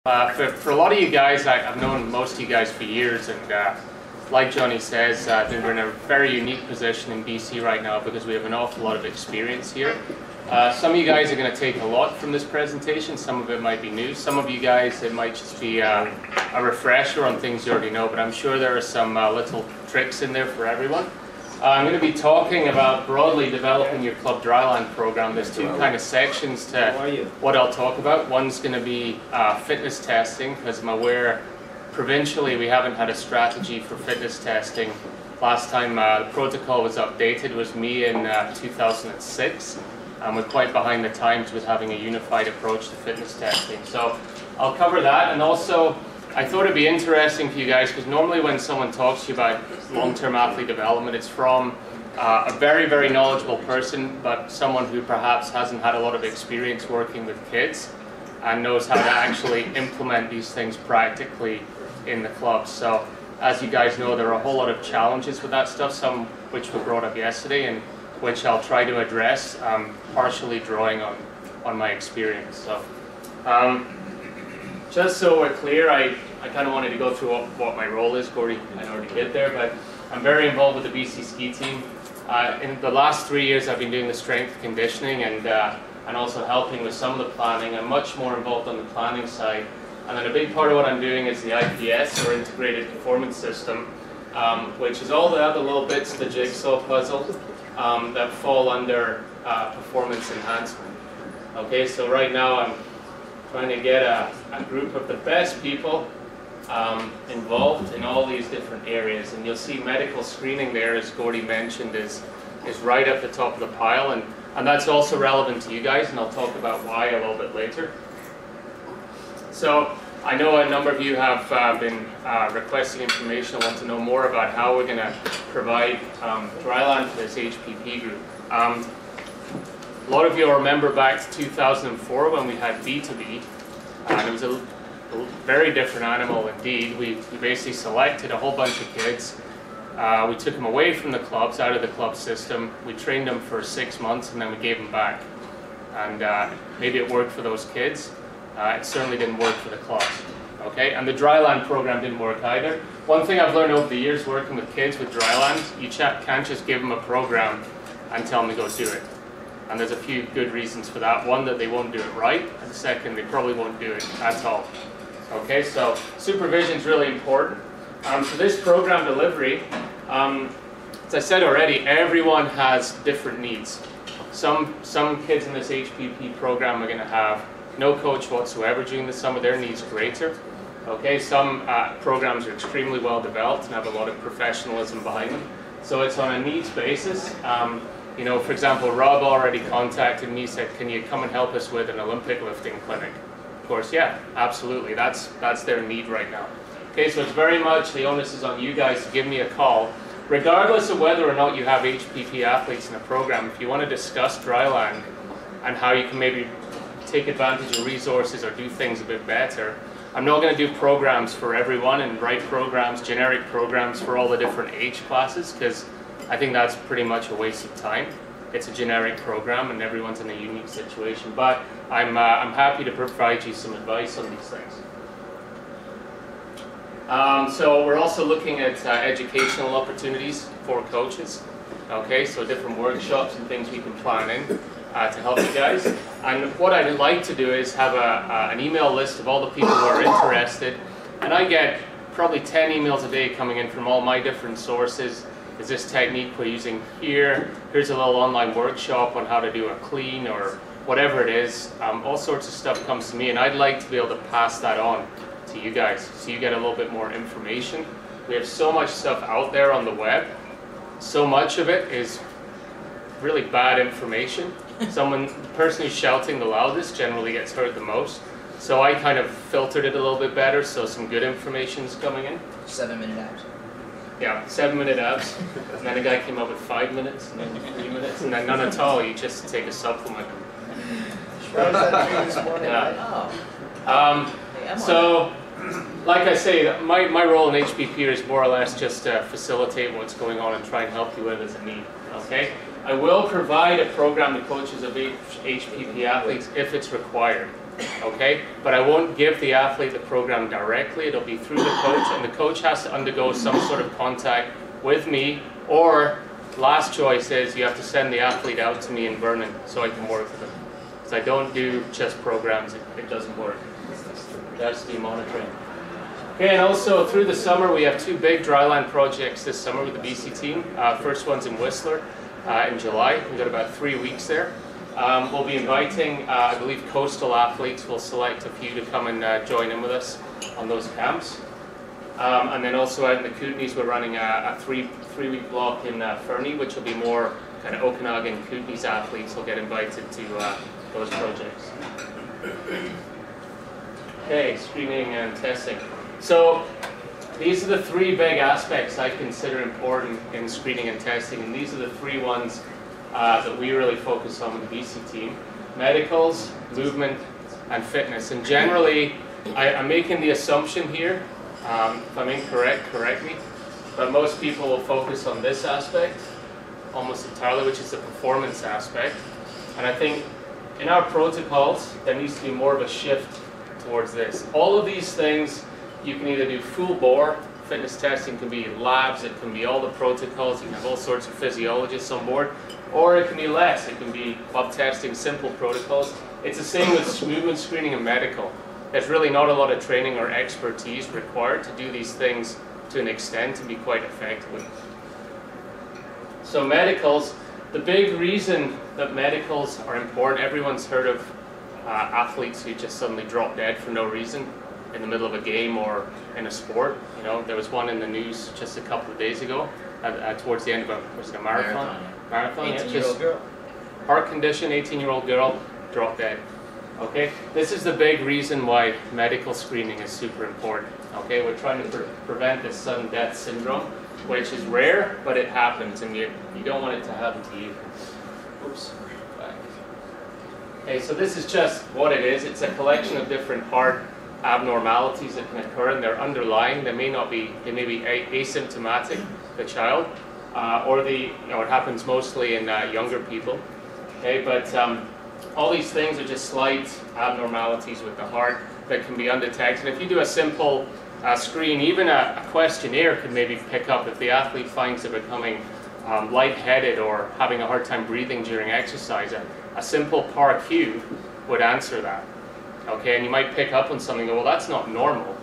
For a lot of you guys, I've known most of you guys for years, and like Johnny says, we're in a very unique position in BC right now because we have an awful lot of experience here. Some of you guys are going to take a lot from this presentation. Some of it might be new. Some of you guys, it might just be a refresher on things you already know, but I'm sure there are some little tricks in there for everyone. I'm going to be talking about broadly developing your club dryland program. There's two kind of sections to what I'll talk about. One's going to be fitness testing, because I'm aware provincially we haven't had a strategy for fitness testing. Last time the protocol was updated was me in 2006. We're quite behind the times with having a unified approach to fitness testing. So I'll cover that, and also I thought it'd be interesting for you guys because normally when someone talks to you about long-term athlete development, it's from a very, very knowledgeable person, but someone who perhaps hasn't had a lot of experience working with kids and knows how to actually implement these things practically in the clubs. So as you guys know, there are a whole lot of challenges with that stuff, some which were brought up yesterday and which I'll try to address, partially drawing on my experience. So just so we're clear, I kind of wanted to go through what my role is. Gordy I already did there, but I'm very involved with the BC ski team. In the last 3 years I've been doing the strength conditioning and also helping with some of the planning. I'm much more involved on the planning side. And then a big part of what I'm doing is the IPS, or Integrated Performance System, which is all the other little bits of the jigsaw puzzle that fall under performance enhancement. Okay, so right now I'm trying to get a group of the best people involved in all these different areas. And you'll see medical screening there, as Gordy mentioned, is right at the top of the pile. And that's also relevant to you guys, and I'll talk about why a little bit later. So I know a number of you have been requesting information, want to know more about how we're going to provide dryland for this HPP group. A lot of you will remember back to 2004 when we had B2B, and it was a very different animal indeed. We basically selected a whole bunch of kids. We took them away from the clubs, out of the club system. We trained them for 6 months and then we gave them back. And maybe it worked for those kids. It certainly didn't work for the clubs. Okay, and the dryland program didn't work either. One thing I've learned over the years working with kids with dryland, you can't just give them a program and tell them to go do it. And there's a few good reasons for that. One, that they won't do it right, and second, they probably won't do it at all. Okay, so supervision is really important. For this program delivery, as I said already, everyone has different needs. Some kids in this HPP program are going to have no coach whatsoever during the summer. Their needs greater. Okay, some programs are extremely well developed and have a lot of professionalism behind them. So it's on a needs basis. You know, for example, Rob already contacted me, said, "Can you come and help us with an Olympic lifting clinic?" Of course, yeah, absolutely. That's their need right now. Okay, so it's very much the onus is on you guys to give me a call, regardless of whether or not you have HPP athletes in a program. If you want to discuss dryland and how you can maybe take advantage of resources or do things a bit better. I'm not going to do programs for everyone and write programs, generic programs for all the different age classes, because I think that's pretty much a waste of time. It's a generic program and everyone's in a unique situation, but I'm happy to provide you some advice on these things. So we're also looking at educational opportunities for coaches. Okay, so different workshops and things we can plan in to help you guys. And what I'd like to do is have an email list of all the people who are interested. And I get probably 10 emails a day coming in from all my different sources. Is this technique we're using here? Here's a little online workshop on how to do a clean or whatever it is. All sorts of stuff comes to me, and I'd like to be able to pass that on to you guys so you get a little bit more information. We have so much stuff out there on the web. So much of it is really bad information. The person who's shouting the loudest generally gets heard the most. So I kind of filtered it a little bit better, so some good information is coming in. 7-minute abs. Yeah, 7-minute abs. And then a guy came up with 5 minutes, and then 3 minutes, and then none at all. You just take a supplement. So, like I say, my role in HPP is more or less just to facilitate what's going on and try and help you where there's a need. Okay? I will provide a program to coaches of HPP athletes if it's required. okay? But I won't give the athlete the program directly. It'll be through the coach, and the coach has to undergo some sort of contact with me, or last choice is you have to send the athlete out to me in Vernon so I can work with them. Because I don't do just programs, it doesn't work. There has to be monitoring. Okay, and also through the summer we have 2 big dryland projects this summer with the BC team. First one's in Whistler in July. We've got about 3 weeks there. We'll be inviting, I believe, coastal athletes. We'll select a few to come and join in with us on those camps. And then also out in the Kootenays, we're running a three-week block in Fernie, which will be more kind of Okanagan Kootenays athletes will get invited to those projects. Okay, screening and testing. So these are the 3 big aspects I consider important in screening and testing, and these are the 3 ones that we really focus on with the BC team: medicals, movement, and fitness. And generally, I'm making the assumption here, if I'm incorrect, correct me, but most people will focus on this aspect almost entirely, which is the performance aspect. And I think in our protocols, there needs to be more of a shift towards this. All of these things, you can either do full bore, fitness testing can be labs, it can be all the protocols, you can have all sorts of physiologists on board, or it can be less, it can be blood testing, simple protocols. It's the same with movement screening and medical. There's really not a lot of training or expertise required to do these things to an extent and be quite effective. So medicals, the big reason that medicals are important, everyone's heard of athletes who just suddenly drop dead for no reason in the middle of a game or in a sport. You know, there was one in the news just a couple of days ago towards the end of a marathon. Marathon, 18-year-old girl. Heart condition, 18-year-old girl, dropped dead. Okay, this is the big reason why medical screening is super important. Okay, we're trying to prevent this sudden death syndrome, which is rare, but it happens, and you don't want it to happen to you. Oops. Okay, so this is just what it is. It's a collection of different heart abnormalities that can occur, and they're underlying. They may be asymptomatic, the child, or it happens mostly in younger people. Okay, but all these things are just slight abnormalities with the heart that can be undetected. If you do a simple screen, even a questionnaire could maybe pick up if the athlete finds they're becoming lightheaded or having a hard time breathing during exercise. A simple PAR-Q would answer that. Okay, and you might pick up on something and go, well, that's not normal.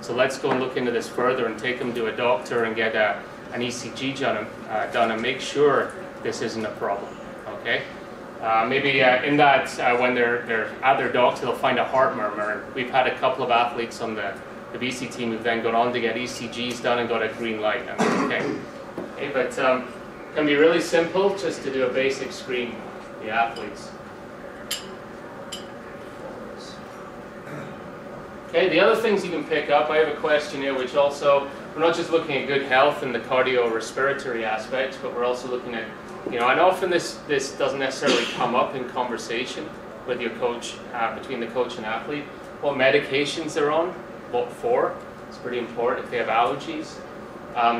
So let's go and look into this further and take them to a doctor and get an ECG done and make sure this isn't a problem. Okay, maybe in that when they're at their doctor, they'll find a heart murmur. We've had a couple of athletes on the BC team who've then gone on to get ECGs done and got a green light. And okay, but it can be really simple just to do a basic screen for the athletes. Okay, the other things you can pick up, I have a questionnaire which also, we're not just looking at good health and the cardiorespiratory aspects, but we're also looking at, and often this doesn't necessarily come up in conversation with your coach, between the coach and athlete. What medications they're on, what for, it's pretty important. If they have allergies,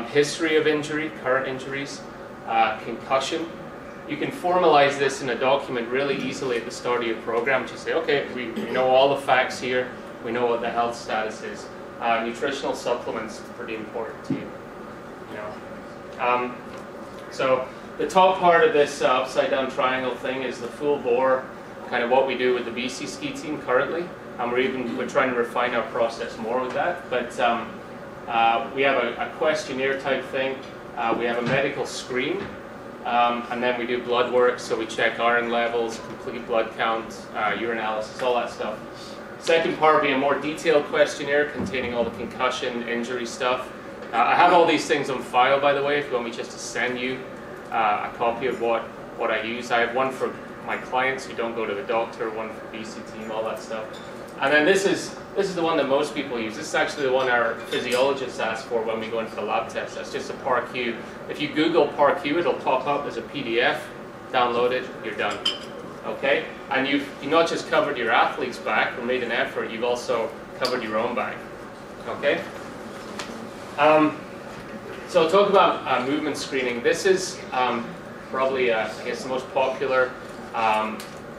history of injury, current injuries, concussion. You can formalize this in a document really easily at the start of your program to say, okay, we know all the facts here, we know what the health status is. Nutritional supplements is pretty important to you. So the top part of this upside down triangle thing is the full bore, kind of what we do with the BC ski team currently. We're trying to refine our process more with that. But we have a questionnaire type thing. We have a medical screen, and then we do blood work. So we check iron levels, complete blood count, urinalysis, all that stuff. Second part will be a more detailed questionnaire containing all the concussion, injury stuff. I have all these things on file, by the way, if you want me just to send you a copy of what I use. I have one for my clients who don't go to the doctor, one for BC team, all that stuff. And then this is the one that most people use. This is actually the one our physiologists ask for when we go into the lab test. That's just a PAR-Q. If you Google PAR-Q, it'll pop up as a PDF. Download it, you're done. Okay? And you've not just covered your athlete's back or made an effort, you've also covered your own back. Okay? So I'll talk about movement screening. This is probably, I guess, the most popular.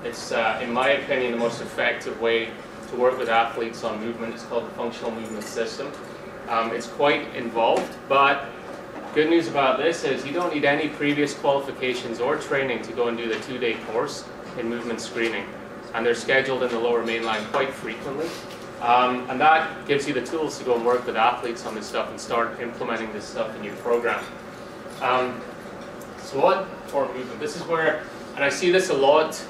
It's, in my opinion, the most effective way to work with athletes on movement. It's called the Functional Movement System. It's quite involved, but good news about this is you don't need any previous qualifications or training to go and do the 2-day course in movement screening. And they're scheduled in the Lower Mainland quite frequently. And that gives you the tools to go and work with athletes on this stuff and start implementing this stuff in your program. So what for movement? This is where, and I see this a lot,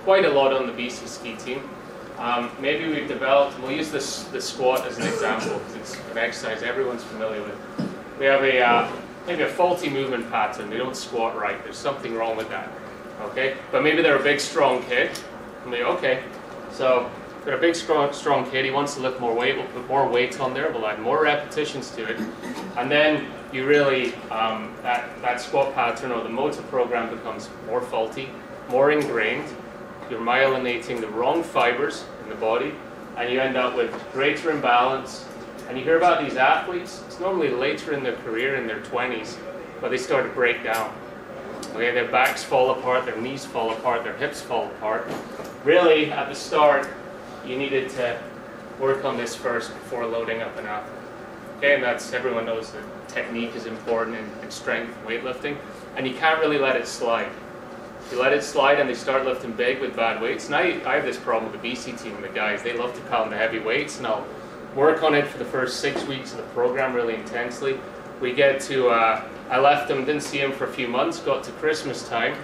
quite a lot on the BC ski team. Maybe we've developed, we'll use the squat as an example because it's an exercise everyone's familiar with. We have maybe a faulty movement pattern. They don't squat right. There's something wrong with that. Okay, but maybe they're a big strong kid. And we okay, so they're a big strong kid. He wants to lift more weight. We'll put more weight on there. We'll add more repetitions to it, and then you really that squat pattern or the motor program becomes more faulty, more ingrained. You're myelinating the wrong fibers in the body, and you end up with greater imbalance. And you hear about these athletes, it's normally later in their career, in their 20s, but they start to break down. Okay, their backs fall apart, their knees fall apart, their hips fall apart. Really, at the start, you needed to work on this first before loading up an athlete. Okay, and that's, everyone knows that technique is important in strength weightlifting, and you can't really let it slide. You let it slide and they start lifting big with bad weights. And I have this problem with the BC team, the guys, they love to pound the heavy weights, and I'll work on it for the first 6 weeks of the program really intensely. We get to, I left them, didn't see them for a few months, got to Christmas time,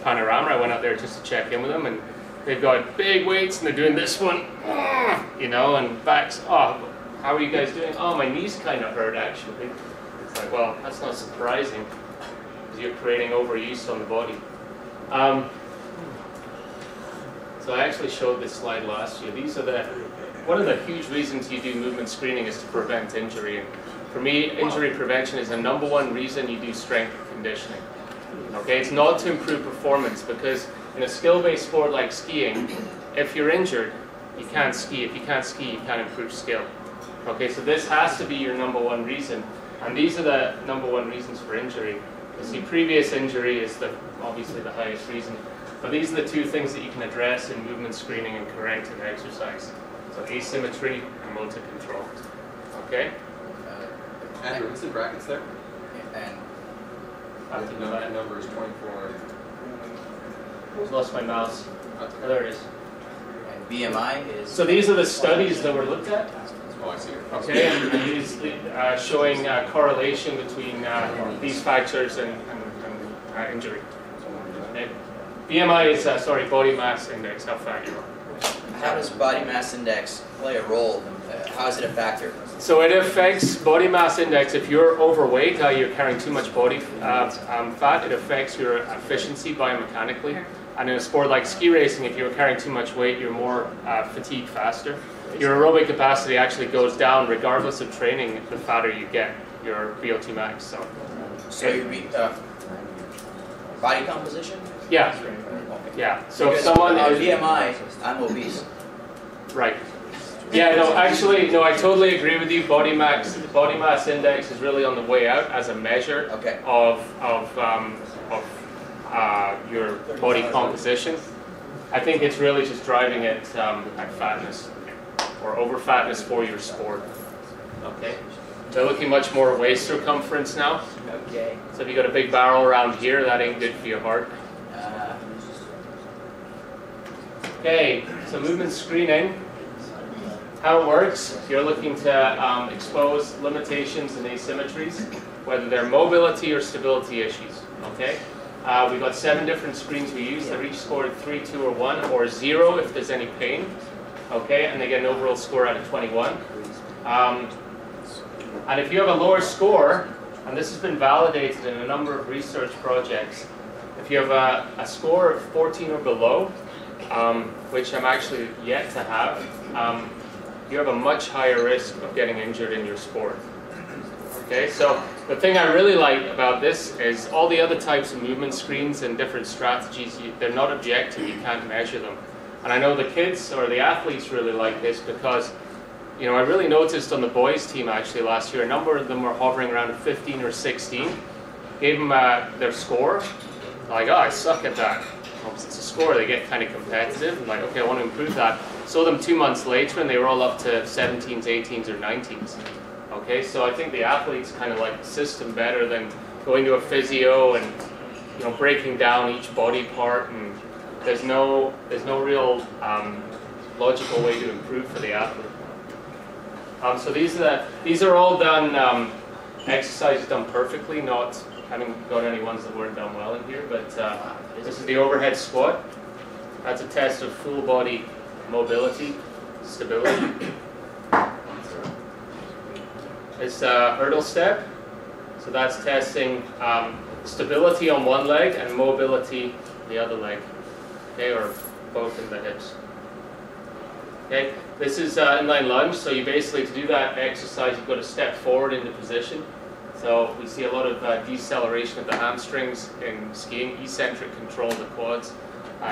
Panorama, I went out there just to check in with them, and they've got big weights and they're doing this one, you know, and backs, oh, how are you guys doing? Oh, my knees kind of hurt actually. It's like, well, that's not surprising, because you're creating overuse on the body. So I actually showed this slide last year. These are one of the huge reasons you do movement screening is to prevent injury. And for me, injury prevention is the #1 reason you do strength conditioning. Okay, it's not to improve performance, because in a skill-based sport like skiing, if you're injured, you can't ski. If you can't ski, you can't improve skill. Okay, so this has to be your #1 reason. And these are the #1 reasons for injury. You see, previous injury is obviously the highest reason. But these are the two things that you can address in movement screening and corrective exercise. So asymmetry and motor control. Okay? Andrew, what's the brackets there? And The number is 24. I've lost my mouse. Oh, there it is. and BMI is... So these are the studies that were looked at. Oh, I see it. Okay, and these showing correlation between these factors and injury. Okay. BMI is, body mass index, how fat you are. How does body mass index play a role? How is it a factor? So it affects body mass index. If you're overweight, you're carrying too much body fat, it affects your efficiency biomechanically. And in a sport like ski racing, if you're carrying too much weight, you're more fatigued faster. Your aerobic capacity actually goes down regardless of training the fatter you get, your VO2 max. So your body composition? Yeah. Okay. Yeah. So because if someone is BMI, I'm obese. right. Yeah, no, actually, no, I totally agree with you. Body mass index is really on the way out as a measure of your body composition. I think it's really just driving it at fatness or over fatness for your sport. Okay, they're looking much more waist circumference now. Okay. So if you got a big barrel around here, that ain't good for your heart. Okay, so movement screening. How it works, you're looking to expose limitations and asymmetries, whether they're mobility or stability issues, okay? We've got 7 different screens we use. They're each scored 3, 2, or 1, or 0 if there's any pain, okay? And they get an overall score out of 21. And if you have a lower score, and this has been validated in a number of research projects, if you have a score of 14 or below, which I'm actually yet to have, you have a much higher risk of getting injured in your sport. Okay, so the thing I really like about this is all the other types of movement screens and different strategies, they're not objective, you can't measure them. And I know the kids or the athletes really like this because, you know, I really noticed on the boys team actually last year, a number of them were hovering around 15 or 16. Gave them their score, like, oh, I suck at that. It's a score, they get kind of competitive, and like, okay, I want to improve that. saw them 2 months later and they were all up to 17s, 18s, or 19s. Okay, so I think the athletes kind of like the system better than going to a physio and breaking down each body part, and there's no real logical way to improve for the athlete. So these are all done exercises done perfectly. Not having got any ones that weren't done well in here, but this is the overhead squat. That's a test of full body mobility, stability. It's a hurdle step, so that's testing stability on one leg and mobility the other leg, okay, or both in the hips. Okay, this is inline lunge, so you basically, to do that exercise, you've got to step forward into position. So we see a lot of deceleration of the hamstrings in skiing, eccentric control of the quads.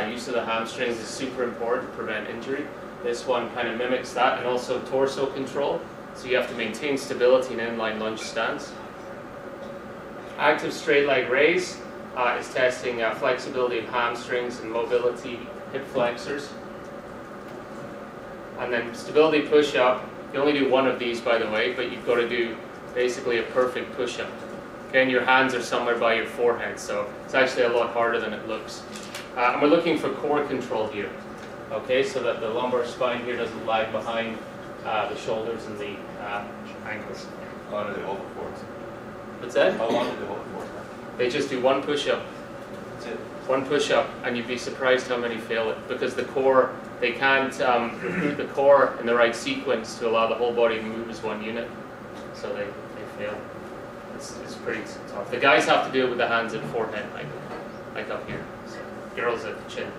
Use of the hamstrings is super important to prevent injury. This one kind of mimics that, and also torso control. So you have to maintain stability in inline lunge stance. Active straight leg raise is testing flexibility of hamstrings and mobility hip flexors. And then stability push-up. You only do one of these, by the way, but you've got to do basically a perfect push-up. Okay, and your hands are somewhere by your forehead, so it's actually a lot harder than it looks. And we're looking for core control here. Okay, so that the lumbar spine here doesn't lag behind the shoulders and the ankles. How long did they hold it for? What's that? How long did they hold it for? They just do one push-up. That's it. One push-up, and you'd be surprised how many fail it, because the core, they can't recruit the core in the right sequence to allow the whole body to move as one unit, so they fail. It's pretty tough. The guys have to do it with the hands at forehead, like up here. So girls at the chin.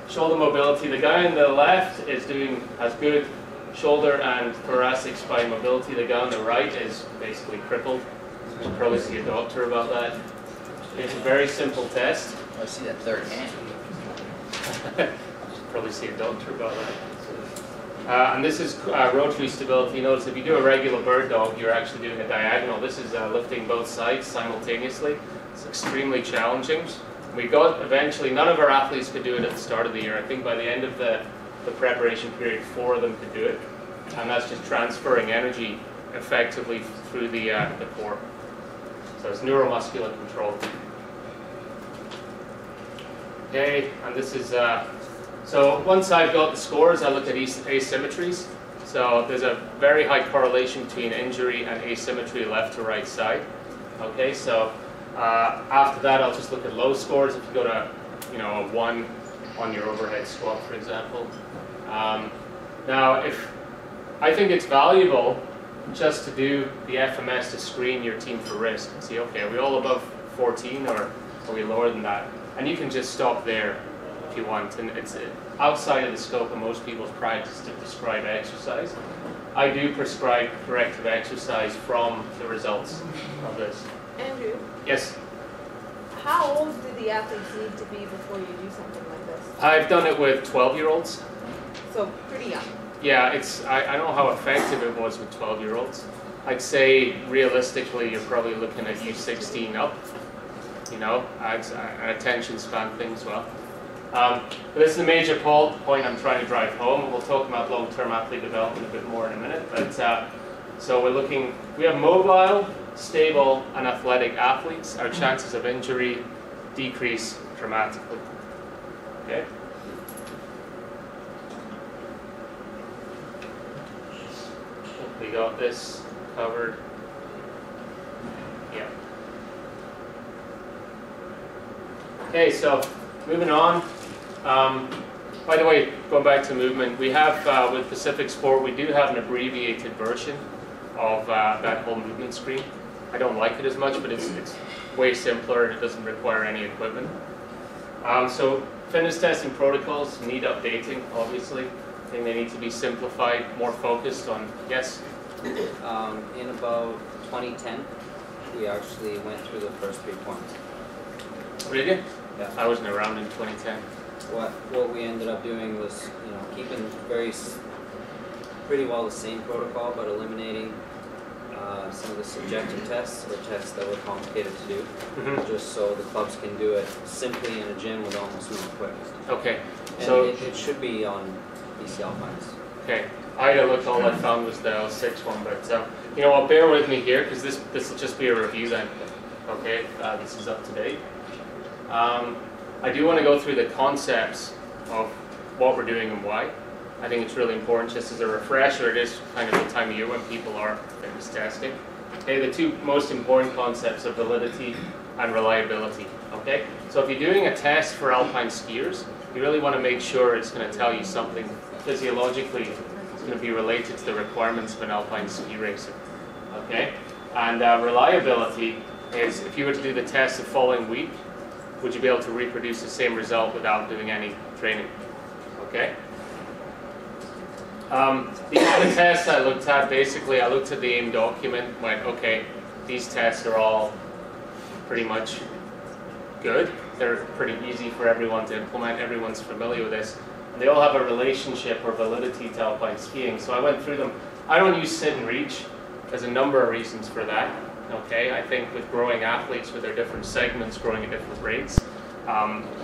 Shoulder mobility. The guy on the left has good shoulder and thoracic spine mobility. The guy on the right is basically crippled. You should probably see a doctor about that. It's a very simple test. I see that third hand. Should probably see a doctor about that. And this is rotary stability. Notice if you do a regular bird dog, you're actually doing a diagonal. This is lifting both sides simultaneously. It's extremely challenging. We got eventually, none of our athletes could do it at the start of the year. I think by the end of the preparation period, 4 of them could do it. And that's just transferring energy effectively through the core. So it's neuromuscular control. Okay, and this is, so once I've got the scores, I look at asymmetries. So there's a very high correlation between injury and asymmetry left to right side. Okay, so after that, I'll just look at low scores. If you go to, a 1 on your overhead squat, for example. Now, if I think it's valuable just to do the FMS to screen your team for risk and see, okay, are we all above 14 or are we lower than that? And you can just stop there if you want. And it's outside of the scope of most people's practice to prescribe exercise. I do prescribe corrective exercise from the results of this. Andrew, Yes? how old do the athletes need to be before you do something like this? I've done it with 12-year-olds. So pretty young. Yeah, I don't know how effective it was with 12-year-olds. I'd say realistically you're probably looking at U16 up. An attention span thing as well. But this is a major point I'm trying to drive home. We'll talk about long-term athlete development a bit more in a minute. But so we have mobile, stable, and athletic athletes. Our chances of injury decrease dramatically. Okay. We got this covered. Yeah. Okay, so moving on. By the way, going back to movement, we have with Pacific Sport, we do have an abbreviated version of that whole movement screen. I don't like it as much, but it's way simpler and it doesn't require any equipment. So fitness testing protocols need updating, obviously. I think they need to be simplified, more focused on, yes? In about 2010, we actually went through the first 3 points. Did you? Yeah. I wasn't around in 2010. What we ended up doing was, keeping pretty well the same protocol, but eliminating some of the subjective tests or tests that were complicated to do, just so the clubs can do it simply in a gym with almost no equipment. Okay. And So it should be on BC Alpines. okay, I had a look. All I found was the L6 one, but you know what? Bear with me here because this will just be a review then. Okay, this is up to date. I do want to go through the concepts of what we're doing and why. I think it's really important, just as a refresher. It is kind of the time of year when people are fitness testing. Okay, the two most important concepts are validity and reliability. Okay, so if you're doing a test for alpine skiers, you really want to make sure it's going to tell you something physiologically. It's going to be related to the requirements of an alpine ski racer. Okay, and reliability is if you were to do the test the following week, would you be able to reproduce the same result without doing any training? Okay. These are the tests I looked at. Basically, I looked at the AIM document, went, okay, these tests are all pretty much good. They're pretty easy for everyone to implement. Everyone's familiar with this. And they all have a relationship or validity to alpine skiing. So I went through them. I don't use sit and reach. There's a number of reasons for that. Okay, I think with growing athletes with their different segments growing at different rates,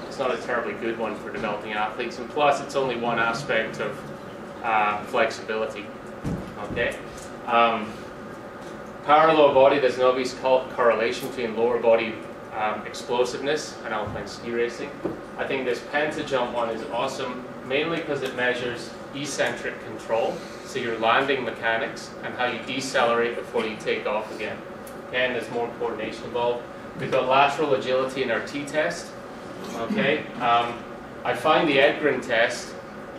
it's not a terribly good one for developing athletes. And plus, it's only one aspect of flexibility. Okay, power lower body. There's an obvious correlation between lower body explosiveness and alpine ski racing. I think this penta-jump one is awesome, mainly because it measures eccentric control, so your landing mechanics and how you decelerate before you take off again. Okay, and there's more coordination involved. We've got lateral agility in our T-test. Okay, I find the Edgren test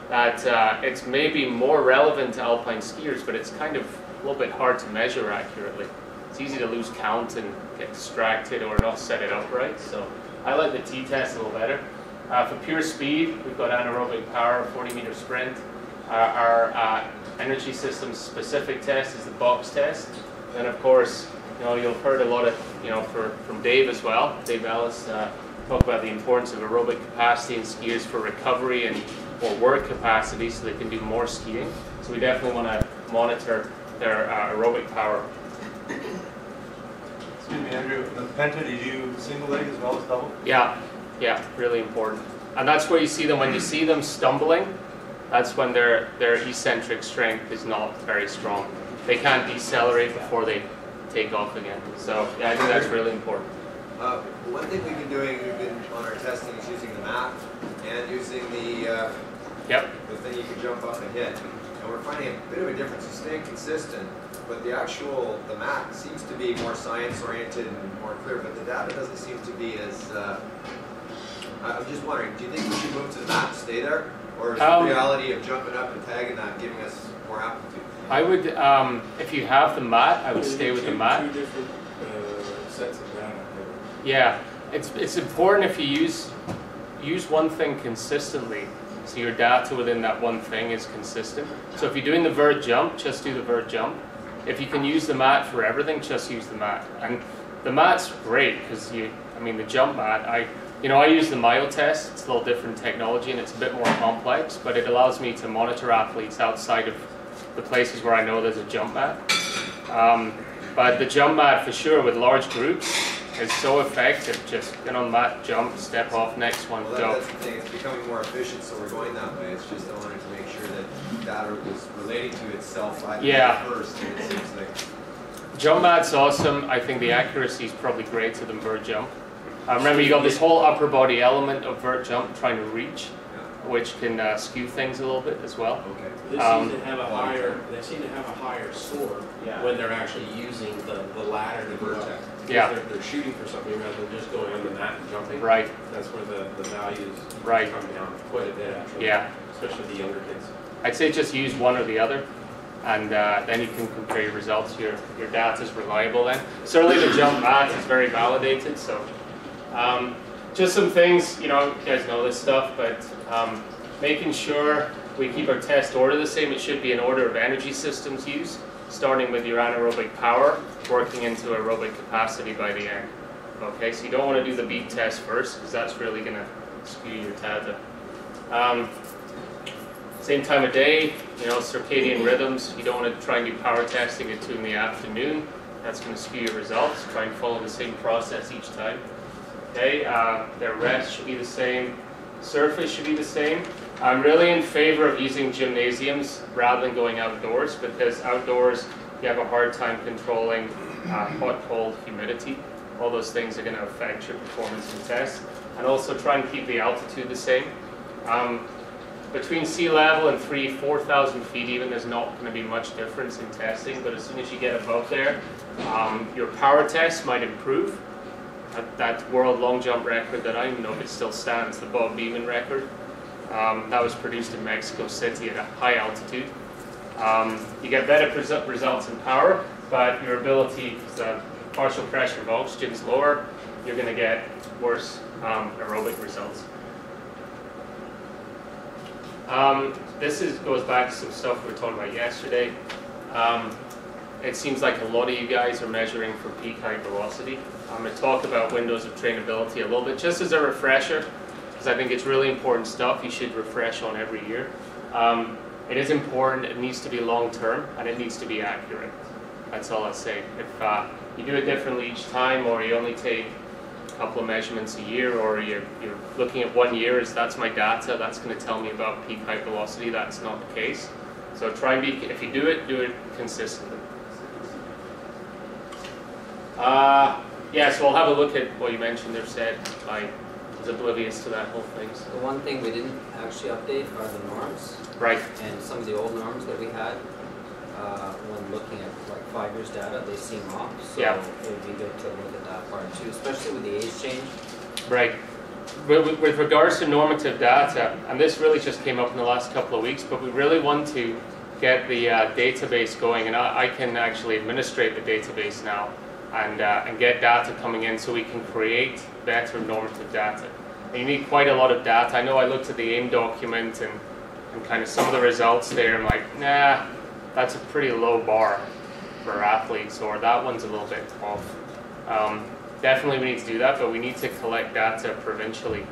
that it's maybe more relevant to alpine skiers, but it's kind of a little bit hard to measure accurately. It's easy to lose count and get distracted or not set it up right. So I like the T-test a little better. For pure speed, we've got anaerobic power, 40-meter sprint. Our energy systems specific test is the box test. And of course, you know, you've heard a lot of, you know, from Dave as well. Dave Ellis talk about the importance of aerobic capacity in skiers for recovery and or work capacity, so they can do more skiing. So we definitely want to monitor their aerobic power. Excuse me, Andrew. The penta, did you single leg as well as double? Yeah, really important. And that's where you see them when you see them stumbling. That's when their eccentric strength is not very strong. They can't decelerate before they take off again. So yeah, I think that's really important. One thing we've been doing, we've been on our testing is using the map and using the thing you can jump up and hit. And we're finding a bit of a difference. It's staying consistent, but the map seems to be more science-oriented and more clear, but the data doesn't seem to be as, I'm just wondering, do you think we should move to the map, stay there? Or is the reality of jumping up and tagging that giving us more amplitude? I would, if you have the mat, I would stay with the mat. Two different sets of data. Yeah, it's important if you use one thing consistently, so your data within that one thing is consistent. So if you're doing the vert jump, just do the vert jump. If you can use the mat for everything, just use the mat. And the mat's great because the jump mat, I use the Myo test. It's a little different technology and it's a bit more complex, but it allows me to monitor athletes outside of the places where I know there's a jump mat. But the jump mat for sure with large groups is so effective. Just get on the mat, jump, step off, next one, Well, go. that's the thing. It's becoming more efficient, so we're going that way. It's just I wanted to make sure that data was relating to itself first. And it seems like Jump mat's awesome. I think the accuracy is probably greater than vert jump. Remember, you got this whole upper body element of vert jump trying to reach, which can skew things a little bit as well. okay. They seem to have a higher score when they're actually using the ladder to go up. Yeah. They're shooting for something rather than just going on the mat and jumping. Right. That's where the values Right. come down quite a bit actually. Yeah. Especially the younger kids. I'd say just use one or the other, and then you can compare your results. Your data is reliable then. Certainly the jump mat is very validated, so just some things, you guys know this stuff, but making sure we keep our test order the same. It should be an order of energy systems used, starting with your anaerobic power, working into aerobic capacity by the end. Okay, so you don't want to do the beat test first, because that's really going to skew your data. Same time of day, circadian rhythms. You don't want to try and do power testing at 2 in the afternoon. That's going to skew your results. Try and follow the same process each time. Okay, their rest should be the same. Surface should be the same. I'm really in favor of using gymnasiums rather than going outdoors, because outdoors you have a hard time controlling hot, cold, humidity. All those things are going to affect your performance in tests. And also try and keep the altitude the same. Between sea level and 4,000 feet even, there's not going to be much difference in testing, but as soon as you get above there, your power test might improve. That world long jump record that I don't even know if it still stands, the Bob Beeman record, that was produced in Mexico City at a high altitude. You get better results in power, but your ability, the partial pressure of oxygen is lower, you're going to get worse aerobic results. This goes back to some stuff we were talking about yesterday. It seems like a lot of you guys are measuring for peak height velocity. I'm going to talk about windows of trainability a little bit, just as a refresher, because I think it's really important stuff you should refresh on every year. It is important, it needs to be long term, and it needs to be accurate. That's all I say. If you do it differently each time, or you only take a couple of measurements a year, or you're looking at 1 year as that's my data, that's going to tell me about peak height velocity. That's not the case. So try and be, if you do it consistently. Yeah, so we'll have a look at what you mentioned there, said. I was oblivious to that whole thing. So. The one thing we didn't actually update are the norms. Right. And some of the old norms that we had, when looking at like 5 years data, they seem off. So yeah. It would be good to look at that part too, especially with the age change. Right. With regards to normative data, and this really just came up in the last couple of weeks, but we really want to get the database going, and I can actually administrate the database now and get data coming in so we can create better normative data. And you need quite a lot of data. I know I looked at the AIM document and kind of some of the results there. I'm like, nah, that's a pretty low bar for athletes, or that one's a little bit off. Definitely we need to do that, but we need to collect data provincially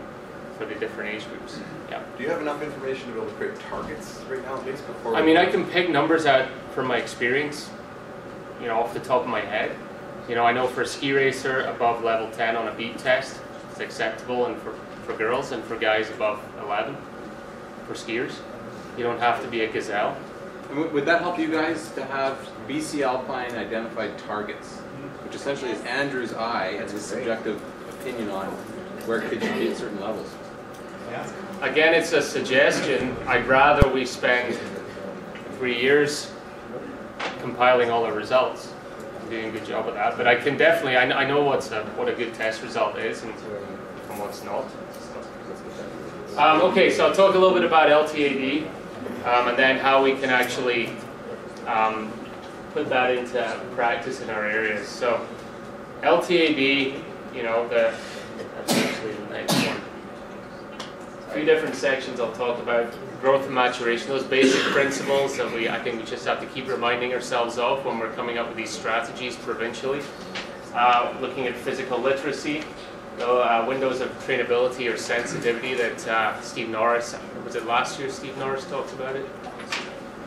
for the different age groups. Yeah. Do you have enough information to be able to create targets right now, basically? I mean, I can pick numbers out from my experience, you know, off the top of my head. You know, I know for a ski racer above level 10 on a beat test, it's acceptable, and for girls, and for guys above 11 for skiers. You don't have to be a gazelle. And would that help you guys to have BC Alpine identified targets, which essentially is Andrew's eye as his subjective opinion on where could you be at certain levels? Yeah. Again, it's a suggestion. I'd rather we spend 3 years compiling all the results. I'm doing a good job of that, but I can definitely, I know what a good test result is and what's not. Okay, so I'll talk a little bit about LTAD and then how we can actually put that into practice in our areas. So LTAD, you know, that's actually the next one. 3 different sections I'll talk about. Growth and maturation, those basic principles that I think we just have to keep reminding ourselves of when we're coming up with these strategies provincially. Looking at physical literacy, windows of trainability or sensitivity that Steve Norris, was it last year Steve Norris talked about it?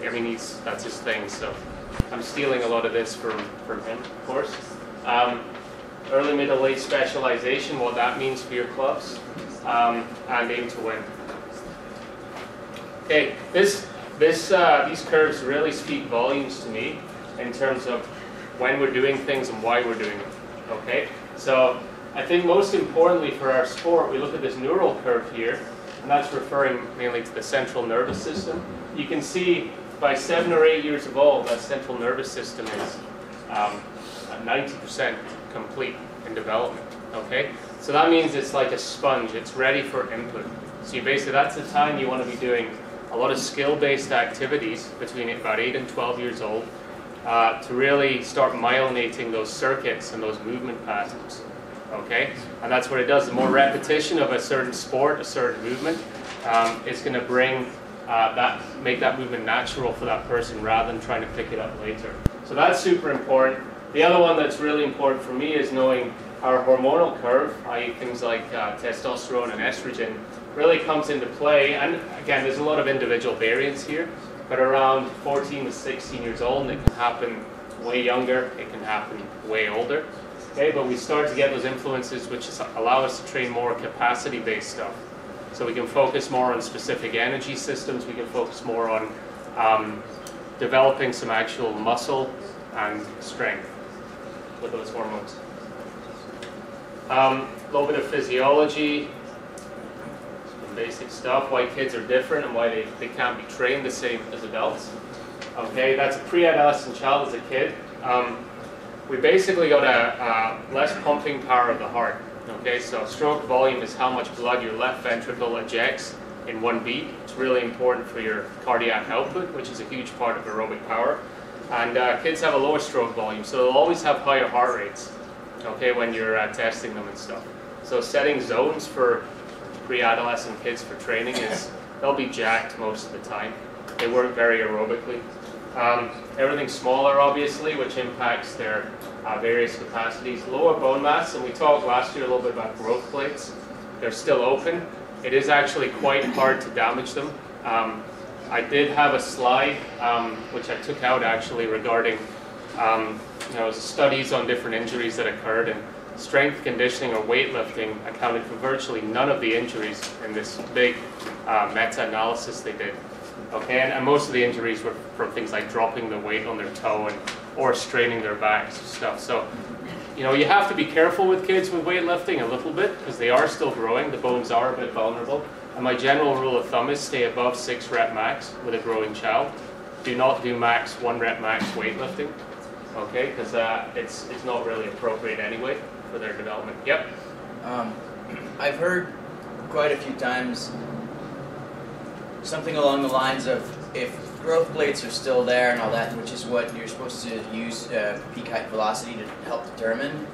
I mean, that's his thing, so I'm stealing a lot of this from him, of course. Early, middle, late specialization, what that means for your clubs, and aim to win. Okay, these curves really speak volumes to me in terms of when we're doing things and why we're doing them. Okay, so I think most importantly for our sport, we look at this neural curve here, and that's referring mainly to the central nervous system. You can see by 7 or 8 years of old, that central nervous system is at 90% complete in development. Okay, so that means it's like a sponge; it's ready for input. So you basically, that's the time you want to be doing a lot of skill-based activities between about 8 and 12 years old to really start myelinating those circuits and those movement patterns. Okay, and that's what it does. The more repetition of a certain sport, a certain movement, is going to bring make that movement natural for that person rather than trying to pick it up later. So that's super important. The other one that's really important for me is knowing our hormonal curve, i.e. things like testosterone and estrogen, really comes into play. And again, there's a lot of individual variance here, but around 14 to 16 years old, and it can happen way younger, it can happen way older. Okay, but we start to get those influences which allow us to train more capacity-based stuff. So we can focus more on specific energy systems. We can focus more on developing some actual muscle and strength with those hormones. A little bit of physiology, some basic stuff, why kids are different and why they can't be trained the same as adults. Okay, that's a pre-adolescent child as a kid. We basically got a less pumping power of the heart. Okay, so stroke volume is how much blood your left ventricle ejects in one beat. It's really important for your cardiac output, which is a huge part of aerobic power. And kids have a lower stroke volume, so they'll always have higher heart rates, okay, when you're testing them and stuff. So setting zones for pre-adolescent kids for training is, they'll be jacked most of the time. They work very aerobically. Everything's smaller, obviously, which impacts their various capacities. Lower bone mass, and we talked last year a little bit about growth plates. They're still open. It is actually quite hard to damage them. I did have a slide, which I took out actually, regarding studies on different injuries that occurred, and strength conditioning or weightlifting accounted for virtually none of the injuries in this big meta-analysis they did. Okay, and most of the injuries were from things like dropping the weight on their toe or straining their backs and stuff. So, you have to be careful with kids with weightlifting a little bit because they are still growing. The bones are a bit vulnerable. And my general rule of thumb is stay above 6 rep max with a growing child. Do not do max 1 rep max weightlifting, okay? Because it's not really appropriate anyway for their development. Yep. I've heard quite a few times something along the lines of, if growth plates are still there and all that, which is what you're supposed to use peak height velocity to help determine,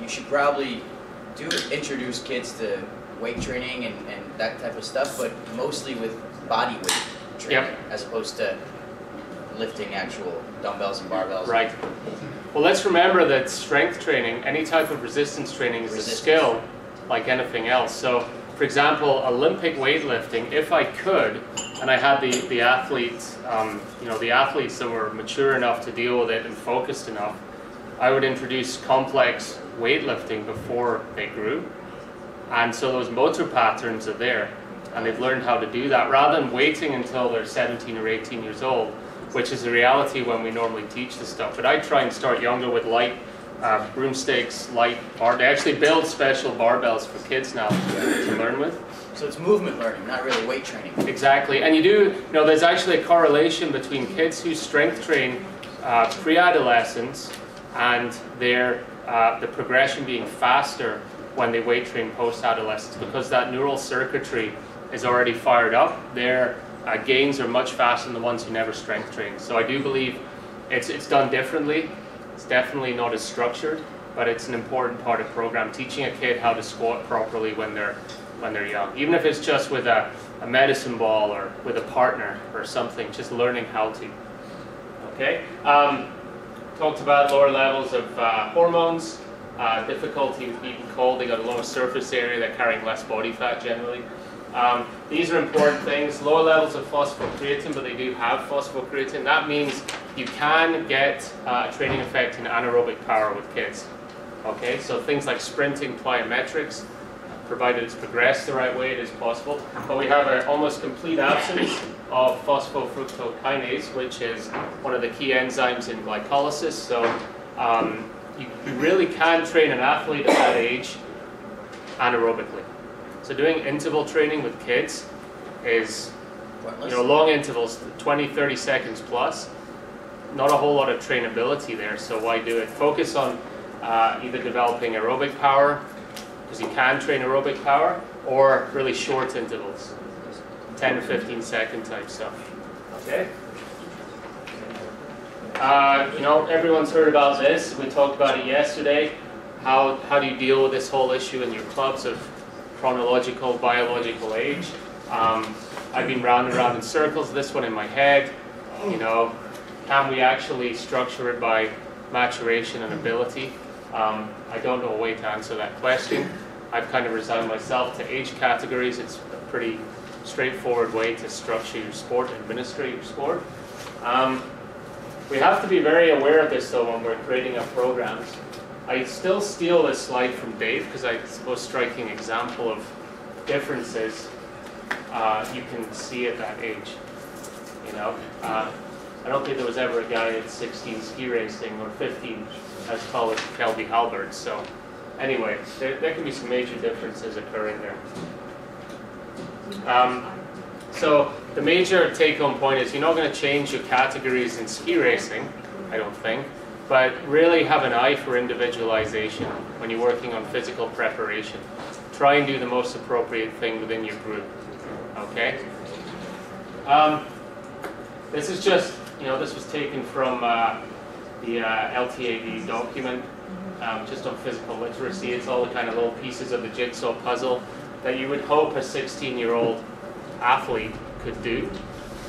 you should probably introduce kids to weight training and that type of stuff, but mostly with body weight training, yep, as opposed to lifting actual dumbbells and barbells. Right. Well, let's remember that strength training, any type of resistance training, is a skill like anything else. So, for example, Olympic weightlifting, if I could, and I had the athletes, the athletes that were mature enough to deal with it and focused enough, I would introduce complex weightlifting before they grew. And so those motor patterns are there, and they've learned how to do that, rather than waiting until they're 17 or 18 years old, which is a reality when we normally teach this stuff. But I try and start younger with light broomsticks, light bar. They actually build special barbells for kids now to learn with. So it's movement learning, not really weight training. Exactly, and there's actually a correlation between kids who strength train pre-adolescence and the progression being faster when they weight train post-adolescence, because that neural circuitry is already fired up. Their gains are much faster than the ones who never strength train. So I do believe it's done differently. It's definitely not as structured, but it's an important part of the program, teaching a kid how to squat properly when they're young. Even if it's just with a medicine ball or with a partner or something, just learning how to. Okay? Talked about lower levels of hormones, difficulty with heat and cold. They got a lower surface area, they're carrying less body fat generally. These are important things. Lower levels of phosphocreatine, but they do have phosphocreatine. That means you can get a training effect in anaerobic power with kids. Okay, so things like sprinting, plyometrics, provided it's progressed the right way, it is possible. But we have an almost complete absence of phosphofructokinase, which is one of the key enzymes in glycolysis. So you really can train an athlete at that age anaerobically. So doing interval training with kids is, long intervals, 20, 30 seconds plus. Not a whole lot of trainability there, so why do it? Focus on either developing aerobic power, because you can train aerobic power, or really short intervals, 10 to 15 second type stuff. Okay? Everyone's heard about this. We talked about it yesterday. How do you deal with this whole issue in your clubs of chronological, biological age? I've been round and round in circles, this one in my head. Can we actually structure it by maturation and ability? I don't know a way to answer that question. I've kind of resigned myself to age categories. It's a pretty straightforward way to structure your sport, administer your sport. We have to be very aware of this though when we're creating our programs. I still steal this slide from Dave because it's the most striking example of differences, you can see at that age. You know, I don't think there was ever a guy at 16 ski racing or 15 as tall as Kelby Halbert. So anyway, there can be some major differences occurring there. So the major take-home point is you're not going to change your categories in ski racing, I don't think, but really have an eye for individualization when you're working on physical preparation. Try and do the most appropriate thing within your group. Okay? This is just, you know, this was taken from the LTAD document, just on physical literacy. It's all the kind of little pieces of the jigsaw puzzle that you would hope a 16-year-old athlete could do.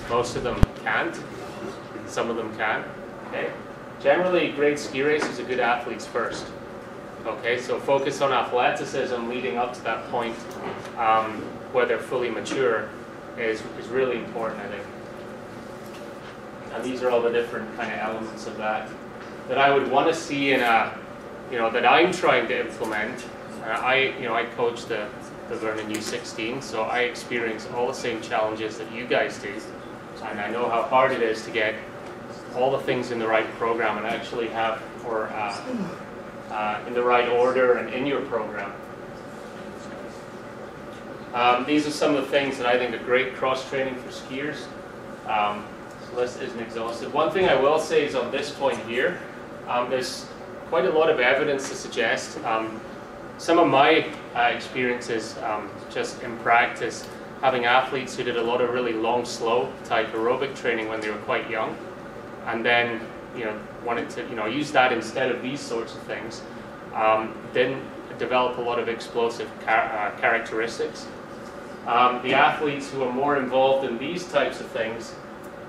Most of them can't. Some of them can. Okay? Generally, great ski racers are good athletes first. Okay, so focus on athleticism leading up to that point where they're fully mature is really important, I think. And these are all the different kind of elements of that I would want to see in a, you know, that I'm trying to implement. I coach the Vernon U16, so I experience all the same challenges that you guys do, and I know how hard it is to get all the things in the right program and actually have, or in the right order and in your program. These are some of the things that I think are great cross-training for skiers. So this isn't exhaustive. One thing I will say is on this point here, there's quite a lot of evidence to suggest some of my experiences just in practice, having athletes who did a lot of really long, slow type aerobic training when they were quite young, and then wanted to use that instead of these sorts of things, didn't develop a lot of explosive characteristics. The athletes who are more involved in these types of things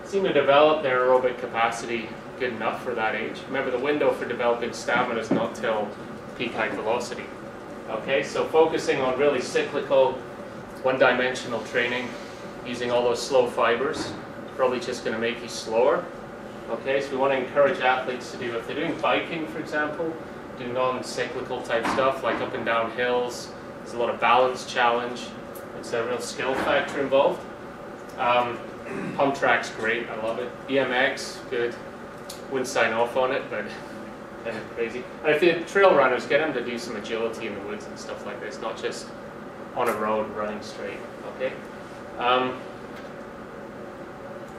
seem to develop their aerobic capacity good enough for that age. Remember, the window for developing stamina is not till peak height velocity. Okay, so focusing on really cyclical, one-dimensional training, using all those slow fibers, probably just going to make you slower. Okay, so we want to encourage athletes to do, if they're doing biking, for example, do non-cyclical type stuff like up and down hills. There's a lot of balance challenge. It's a real skill factor involved. Pump track's great, I love it. BMX, good. Wouldn't sign off on it, but kind of crazy. And if the trail runners, get them to do some agility in the woods and stuff like this, not just on a road running straight. Okay.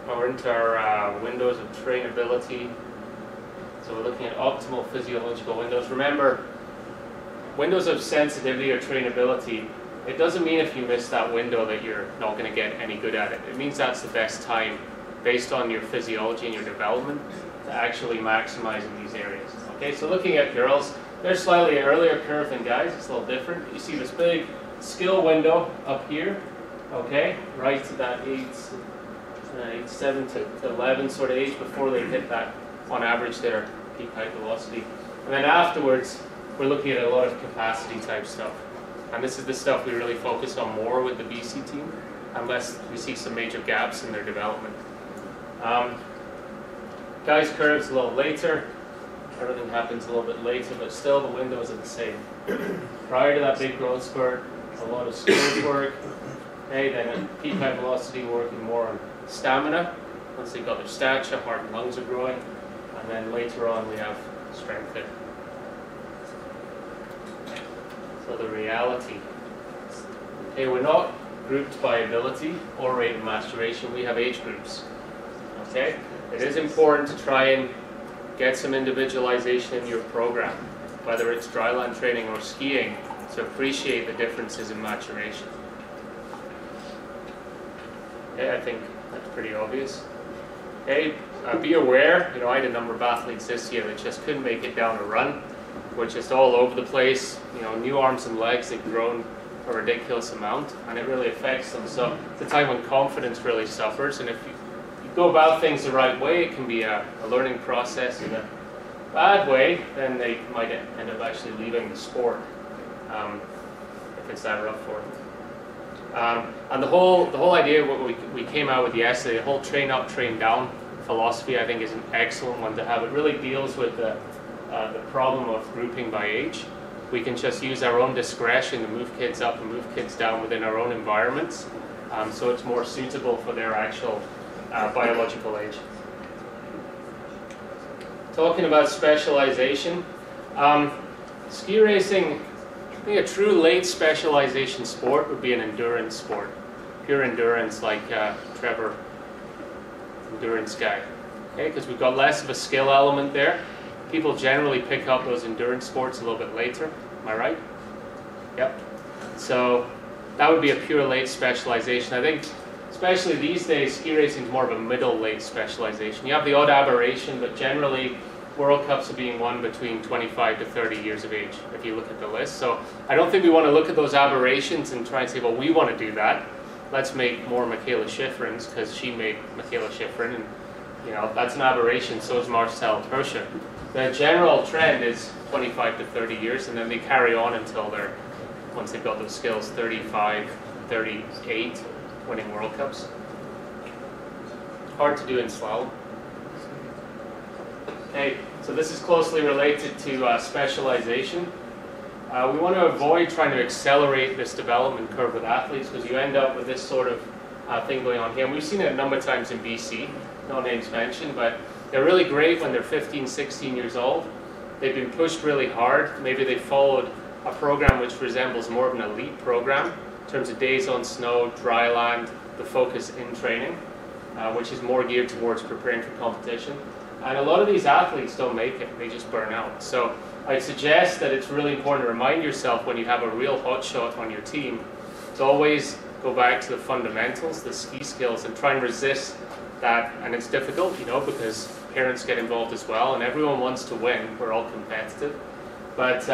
We're into our windows of trainability. So we're looking at optimal physiological windows. Remember, windows of sensitivity or trainability, it doesn't mean if you miss that window that you're not going to get any good at it. It means that's the best time based on your physiology and your development to actually maximize in these areas. Okay, so looking at girls, they're slightly earlier curve than guys. It's a little different. You see this big skill window up here, okay, right to that age 7 to 11 sort of age before they hit that, on average, their peak height velocity. And then afterwards, we're looking at a lot of capacity type stuff. And this is the stuff we really focus on more with the BC team, unless we see some major gaps in their development. Guys' curves a little later. Everything happens a little bit later, but still the windows are the same. Prior to that big growth spurt, a lot of skills work. Okay, then at peak height velocity, we're working more on stamina. Once they've got their stature, heart and lungs are growing. And then later on, we have strength there. So the reality. Okay, we're not grouped by ability or rate of maturation. We have age groups. Okay? It is important to try and get some individualization in your program, whether it's dryland training or skiing, to appreciate the differences in maturation. Okay, I think that's pretty obvious. Okay, be aware, I had a number of athletes this year that just couldn't make it down a run. We're just all over the place, new arms and legs, they've grown a ridiculous amount, and it really affects them. So it's a time when confidence really suffers, and if you go about things the right way, it can be a learning process. In a bad way, then they might end up actually leaving the sport if it's that rough for them. And the whole idea, what we came out with yesterday, the whole train up, train down philosophy, I think is an excellent one to have. It really deals with the problem of grouping by age. we can just use our own discretion to move kids up and move kids down within our own environments, so it's more suitable for their actual biological age. Talking about specialization, ski racing, I think a true late specialization sport would be an endurance sport. Pure endurance, like Trevor, endurance guy. Okay, because we've got less of a skill element there. People generally pick up those endurance sports a little bit later. Am I right? Yep. So that would be a pure late specialization. I think, especially these days, ski racing is more of a middle late specialization. You have the odd aberration, but generally World Cups are being won between 25 to 30 years of age, if you look at the list. So I don't think we want to look at those aberrations and try and say, well, we want to do that. Let's make more Michaela Schifrin's, because she made Michaela Schifrin, and you know, that's an aberration, so is Marcel Hirscher. The general trend is 25 to 30 years, and then they carry on until they're, once they've got those skills, 35, 38, winning World Cups. Hard to do in slalom. Okay, so this is closely related to specialization. We want to avoid trying to accelerate this development curve with athletes, because you end up with this sort of thing going on here. And we've seen it a number of times in BC, no names mentioned, but they're really great when they're 15, 16 years old. They've been pushed really hard. Maybe they followed a program which resembles more of an elite program in terms of days on snow, dryland, the focus in training, which is more geared towards preparing for competition. And a lot of these athletes don't make it, they just burn out. So I'd suggest that it's really important to remind yourself when you have a real hotshot on your team to always go back to the fundamentals, the ski skills, and try and resist that. And it's difficult, you know, because parents get involved as well, and everyone wants to win. We're all competitive. But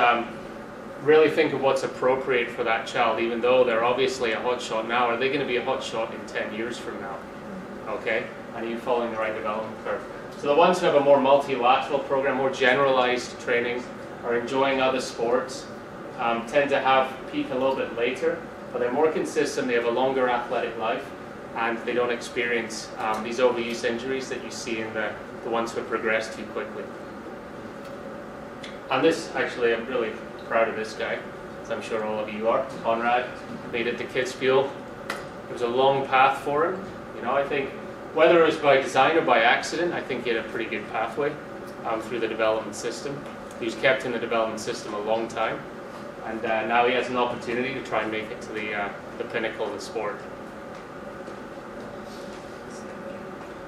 really think of what's appropriate for that child, even though they're obviously a hotshot now. Are they going to be a hotshot in 10 years from now? Okay? And are you following the right development curve? So the ones who have a more multilateral program, more generalized training, are enjoying other sports, tend to have peak a little bit later, but they're more consistent, they have a longer athletic life, and they don't experience these overuse injuries that you see in the ones who have progressed too quickly. And this, actually, I'm really proud of this guy, as I'm sure all of you are. Conrad made it to Kitzbühel. It was a long path for him. You know, I think whether it was by design or by accident, I think he had a pretty good pathway through the development system. He was kept in the development system a long time, and now he has an opportunity to try and make it to the pinnacle of the sport.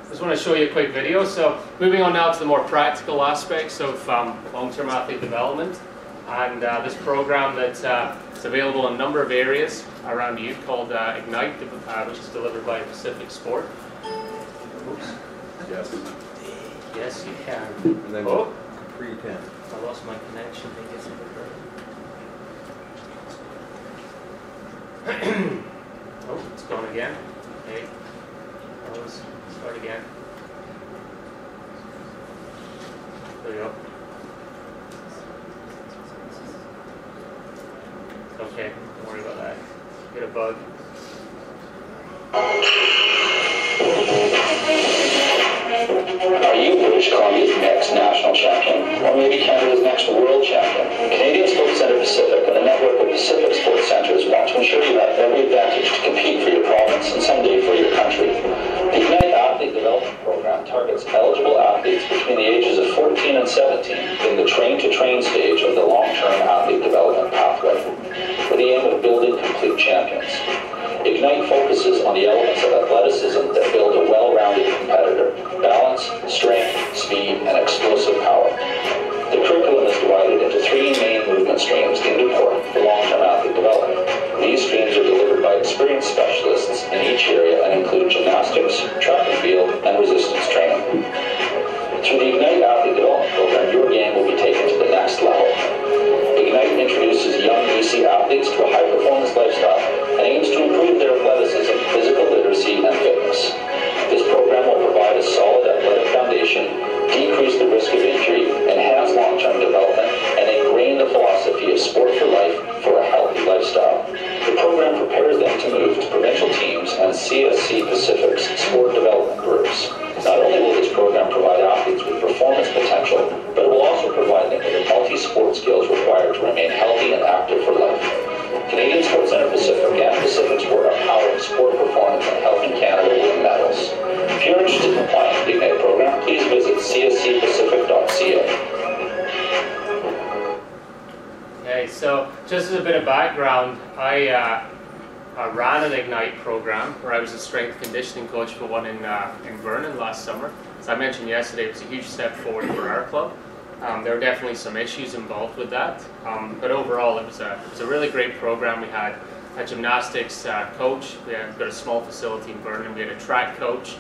I just want to show you a quick video. So moving on now to the more practical aspects of long-term athlete development, and this program that is available in a number of areas around youth called Ignite, which is delivered by Pacific Sport. Oops. Yes. Yes, you can. And then oh, pre-10. I lost my connection. I think it's oh, it's gone again. Okay. Let's start again. There we go. Okay, don't worry about that. Get a bug. Are you British Columbia's next national champion? Or maybe Canada's next world champion? Canadian Sports Centre Pacific and a network of Pacific Sports Centres want to ensure you have every advantage to compete for your province and someday for your country. The Ignite Athlete Development Program targets eligible athletes between the ages of 14 and 17 in the train-to-train stage of the long-term athlete development pathway, with the aim of building complete champions. Ignite focuses on the elements of athleticism that build a well-rounded competitor: balance, strength, speed, and explosive power. The curriculum is divided into three main movement streams deemed important for long-term athlete development. These streams are delivered by experienced specialists in each area and include gymnastics, track and field, and resistance training. Through the Ignite Athlete Development Program, your game will be taken to the next level. Ignite introduces young BC athletes to a high-performance lifestyle and aims to improve their athleticism, physical literacy, and fitness. This program will provide a solid athletic foundation, decrease the risk of so just as a bit of background, I ran an Ignite program where I was a strength conditioning coach for one in Vernon last summer. As I mentioned yesterday, it was a huge step forward for our club. There were definitely some issues involved with that, but overall it was a really great program. We had a gymnastics coach, we've got a small facility in Vernon, we had a track coach.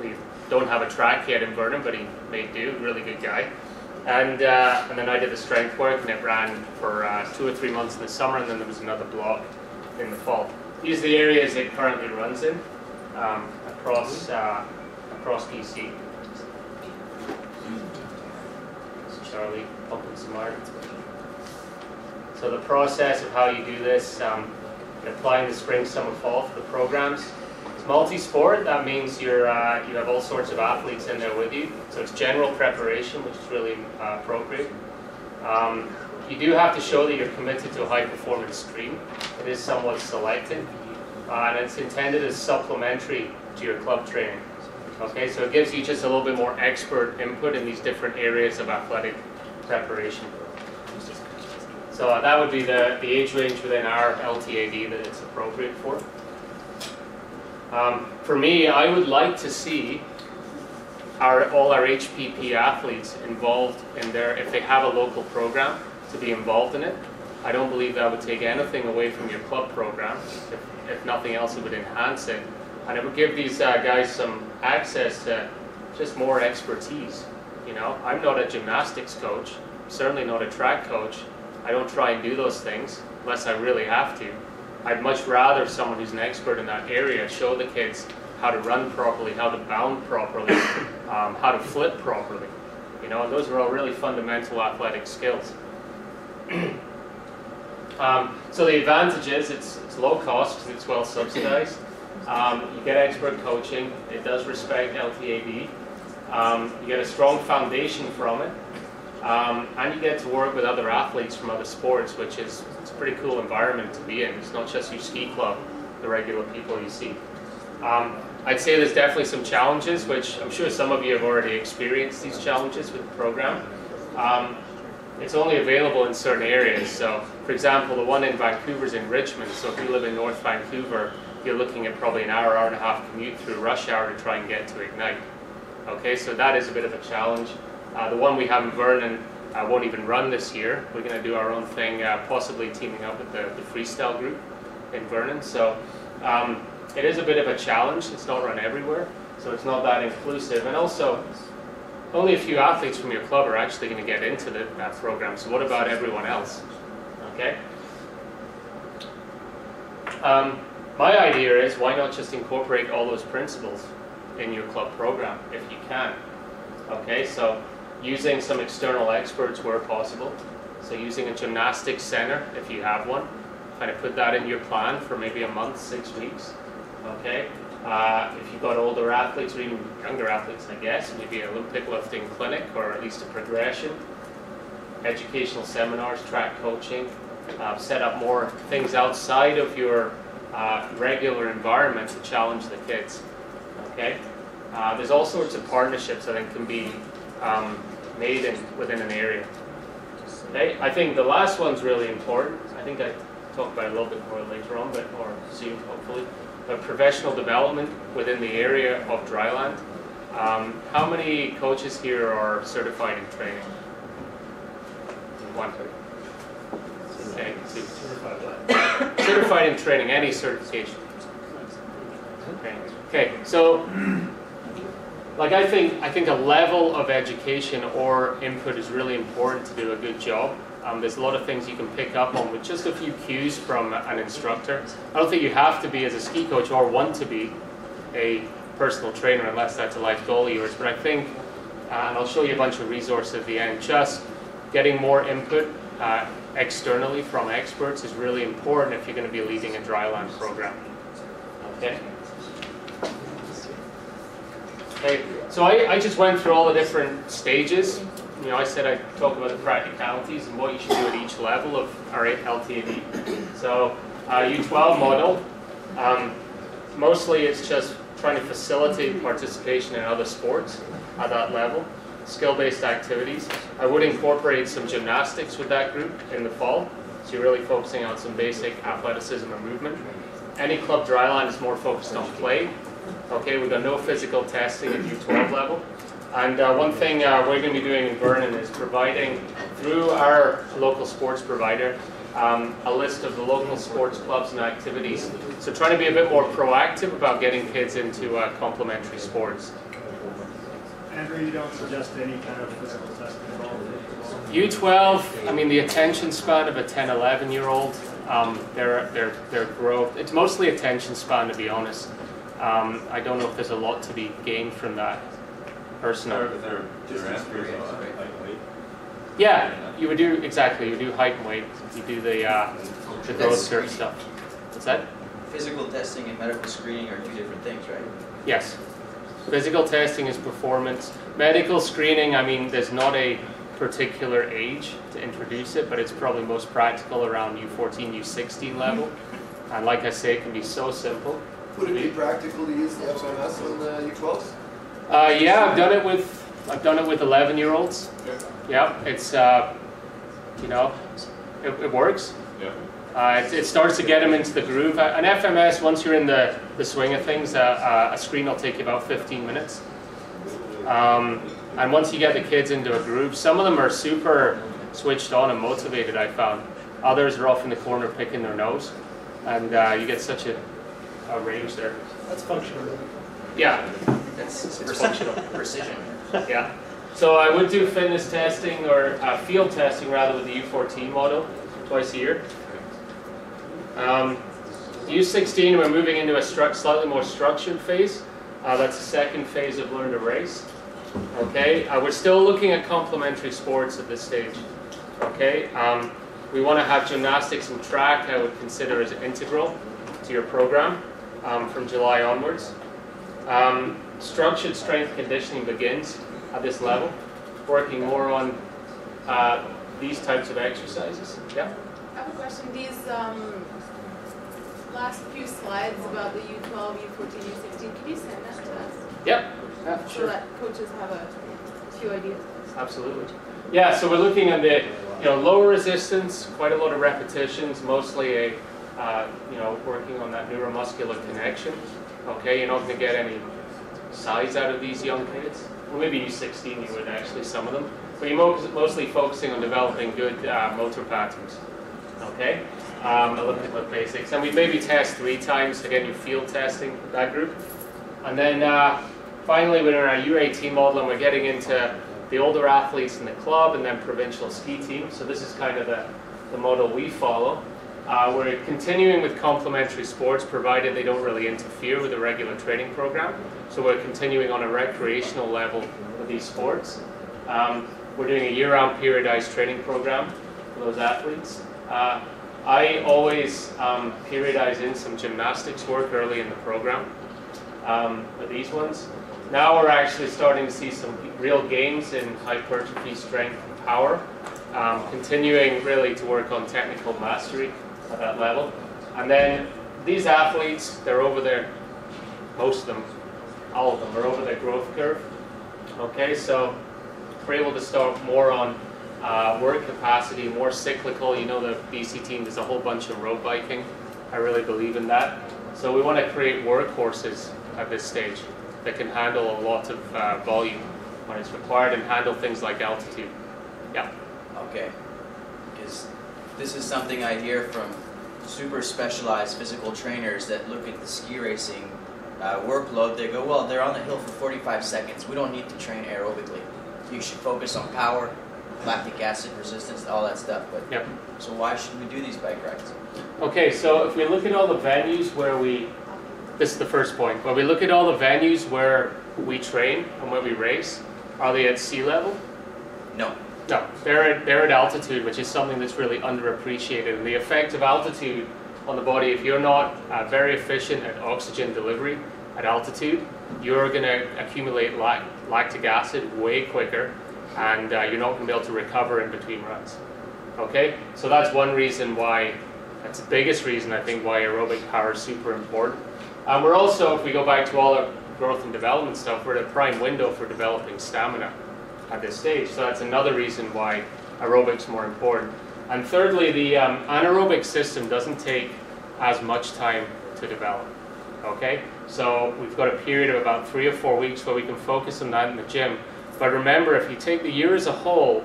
We don't have a track yet in Vernon, but he made do, really good guy. And then I did the strength work, and it ran for 2 or 3 months in the summer, and then there was another block in the fall. These are the areas it currently runs in across BC. Charlie pumping some iron. So the process of how you do this, applying the spring, summer, fall for the programs. It's multi-sport. That means you have all sorts of athletes in there with you. So it's general preparation, which is really appropriate. You do have to show that you're committed to a high-performance stream. It is somewhat selected, and it's intended as supplementary to your club training. Okay, so it gives you just a little bit more expert input in these different areas of athletic preparation. So that would be the age range within our LTAD that it's appropriate for. For me, I would like to see all our HPP athletes involved in if they have a local program, to be involved in it. I don't believe that would take anything away from your club program. If nothing else, it would enhance it. And it would give these guys some access to just more expertise. You know, I'm not a gymnastics coach, certainly not a track coach. I don't try and do those things unless I really have to. I'd much rather someone who's an expert in that area show the kids how to run properly, how to bound properly, how to flip properly. You know, and those are all really fundamental athletic skills. So the advantage is it's low cost because it's well subsidized. You get expert coaching. It does respect LTAD. You get a strong foundation from it. And you get to work with other athletes from other sports, which is it's a pretty cool environment to be in. It's not just your ski club, the regular people you see. I'd say there's definitely some challenges, which I'm sure some of you have already experienced these challenges with the program. It's only available in certain areas. So, for example, the one in Vancouver is in Richmond. So if you live in North Vancouver, you're looking at probably an hour, hour and a half commute through rush hour to try and get to Ignite. Okay, so that is a bit of a challenge. The one we have in Vernon won't even run this year. We're going to do our own thing, possibly teaming up with the freestyle group in Vernon. So it is a bit of a challenge. It's not run everywhere, so it's not that inclusive. And also, only a few athletes from your club are actually going to get into that program. So what about everyone else? Okay. My idea is, why not just incorporate all those principles in your club program if you can? Okay, so using some external experts where possible. So using a gymnastics center if you have one, kind of put that in your plan for maybe a month, 6 weeks. Okay, if you've got older athletes or even younger athletes, I guess, maybe an Olympic lifting clinic or at least a progression, educational seminars, track coaching, set up more things outside of your regular environment to challenge the kids. Okay, there's all sorts of partnerships I think can be made within an area. Okay, I think the last one's really important. I think I talk about it a little bit more later on, or soon hopefully. But professional development within the area of dryland. How many coaches here are certified in training? One. Okay, certified in training, any certification. Okay, so like I think a level of education or input is really important to do a good job. There's a lot of things you can pick up on with just a few cues from an instructor. I don't think you have to be, as a ski coach, or want to be a personal trainer unless that's a life goal of yours. But I think, and I'll show you a bunch of resources at the end, just getting more input externally from experts is really important if you're going to be leading a dryland program. Okay. Okay, so I just went through all the different stages. You know, I said I'd talk about the practicalities and what you should do at each level of our LTAD. So, U12 model, mostly it's just trying to facilitate participation in other sports at that level. skill-based activities. I would incorporate some gymnastics with that group in the fall. So you're really focusing on some basic athleticism and movement. Any club dryland is more focused on play. Okay, we've got no physical testing at U12 level. And one thing we're going to be doing in Vernon is providing, through our local sports provider, a list of the local sports clubs and activities. So trying to be a bit more proactive about getting kids into complementary sports. Andrew, you don't suggest any kind of physical testing at all? U12, I mean, the attention span of a 10, 11-year-old, their growth, it's mostly attention span, to be honest. I don't know if there's a lot to be gained from that personally. Yeah, you would do, exactly, you do height and weight, you do the growth curve stuff. What's that? Physical testing and medical screening are two different things, right? Yes. Physical testing is performance. Medical screening, I mean, there's not a particular age to introduce it, but it's probably most practical around U14, U16 level. And like I say, it can be so simple. Would it be practical to use the FMS on the U12s? Yeah, I've done it with 11-year-olds. Yeah, it's you know, it works. Yeah. It starts to get them into the groove. An FMS, once you're in the swing of things, a screen will take you about 15 minutes. And once you get the kids into a groove, some of them are super switched on and motivated, I found. Others are off in the corner picking their nose. And you get such a range there. That's functional. Yeah. It's functional. Precision. Yeah. So I would do fitness testing, or field testing rather, with the U14 model twice a year. U16, we're moving into a slightly more structured phase. That's the second phase of Learn to Race. Okay, we're still looking at complementary sports at this stage. Okay, we want to have gymnastics and track. I would consider as integral to your program from July onwards. Structured strength conditioning begins at this level, working more on these types of exercises. Yeah. I have a question. These last few slides about the U12, U14, U16, can you send that to us? Yep. Yeah, So sure. that coaches have a few ideas. Absolutely. Yeah, so we're looking at the lower resistance, quite a lot of repetitions, mostly working on that neuromuscular connection. Okay, you're not going to get any size out of these young kids. Well, maybe U16 you would actually, some of them. But you're mostly focusing on developing good motor patterns. Okay, elliptical basics. And we maybe test 3 times, again, your field testing, that group. And then finally, we're in our U18 model, and we're getting into the older athletes in the club and then provincial ski team. So this is kind of the model we follow. We're continuing with complementary sports, provided they don't really interfere with the regular training program. So we're continuing on a recreational level with these sports. We're doing a year-round periodized training program for those athletes. I always periodize in some gymnastics work early in the program for these ones. Now we're actually starting to see some real gains in hypertrophy, strength, and power. Continuing really to work on technical mastery at that level. And then these athletes, they're over their, most of them, all of them are over their growth curve. Okay, so we're able to start more on work capacity, more cyclical. You know, the BC team, there's a whole bunch of road biking. I really believe in that. So we want to create workhorses at this stage that can handle a lot of volume when it's required and handle things like altitude. Yeah. Okay. Because this is something I hear from super specialized physical trainers that look at the ski racing workload. They go, well, they're on the hill for 45 seconds. We don't need to train aerobically. You should focus on power, lactic acid resistance, all that stuff. But yep. So why should we do these bike rides? Okay, so if we look at all the venues where this is the first point, when we look at all the venues where we train and where we race, are they at sea level? No. No, they're at altitude, which is something that's really underappreciated. And the effect of altitude on the body, if you're not very efficient at oxygen delivery at altitude, you're going to accumulate lactic acid way quicker, and you're not going to be able to recover in between runs. Okay, so that's one reason why, that's the biggest reason I think why aerobic power is super important. We're also, if we go back to all our growth and development stuff, we're at a prime window for developing stamina. at this stage. So that's another reason why aerobics more important. And thirdly, the anaerobic system doesn't take as much time to develop. Okay, so we've got a period of about 3 or 4 weeks where we can focus on that in the gym. But remember, if you take the year as a whole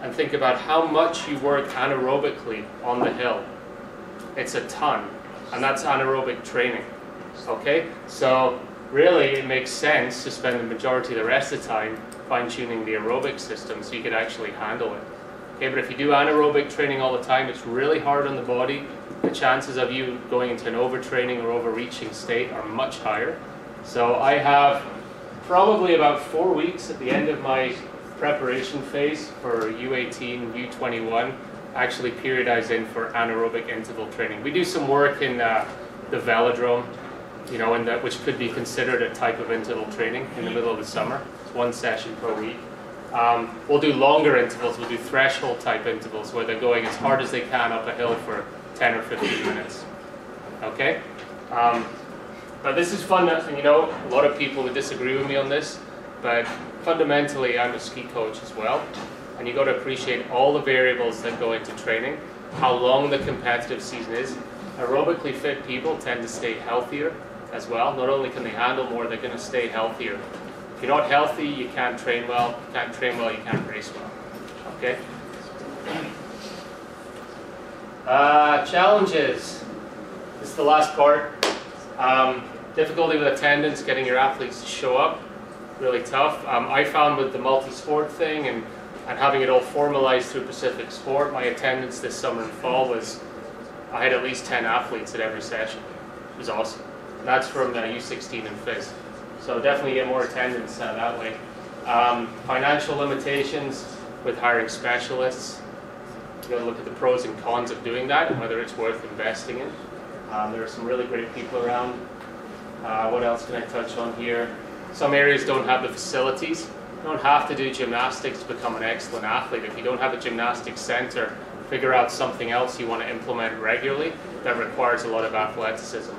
and think about how much you work anaerobically on the hill, it's a ton, and that's anaerobic training. Okay, so really it makes sense to spend the majority of the rest of the time fine-tuning the aerobic system so you can actually handle it. Okay, but if you do anaerobic training all the time, it's really hard on the body. The chances of you going into an overtraining or overreaching state are much higher. So I have probably about 4 weeks at the end of my preparation phase for U18, U21, actually periodized in for anaerobic interval training. We do some work in the velodrome, you know, which could be considered a type of interval training in the middle of the summer. It's 1 session per week. We'll do longer intervals. We'll do threshold type intervals where they're going as hard as they can up a hill for 10 or 15 minutes. Okay? But this is fun, and you know, a lot of people would disagree with me on this, but fundamentally I'm a ski coach as well, and you got to appreciate all the variables that go into training, how long the competitive season is. Aerobically fit people tend to stay healthier as well. Not only can they handle more, they're going to stay healthier. If you're not healthy, you can't train well. If you can't train well, you can't race well. Okay? Challenges. This is the last part. Difficulty with attendance, getting your athletes to show up. Really tough. I found with the multi-sport thing and having it all formalized through Pacific Sport, my attendance this summer and fall was, I had at least 10 athletes at every session. It was awesome. And that's from U16 and Phys. So definitely get more attendance that way. Financial limitations with hiring specialists. You got to look at the pros and cons of doing that and whether it's worth investing in. There are some really great people around. What else can I touch on here? Some areas don't have the facilities. You don't have to do gymnastics to become an excellent athlete. If you don't have a gymnastics center, figure out something else you want to implement regularly that requires a lot of athleticism.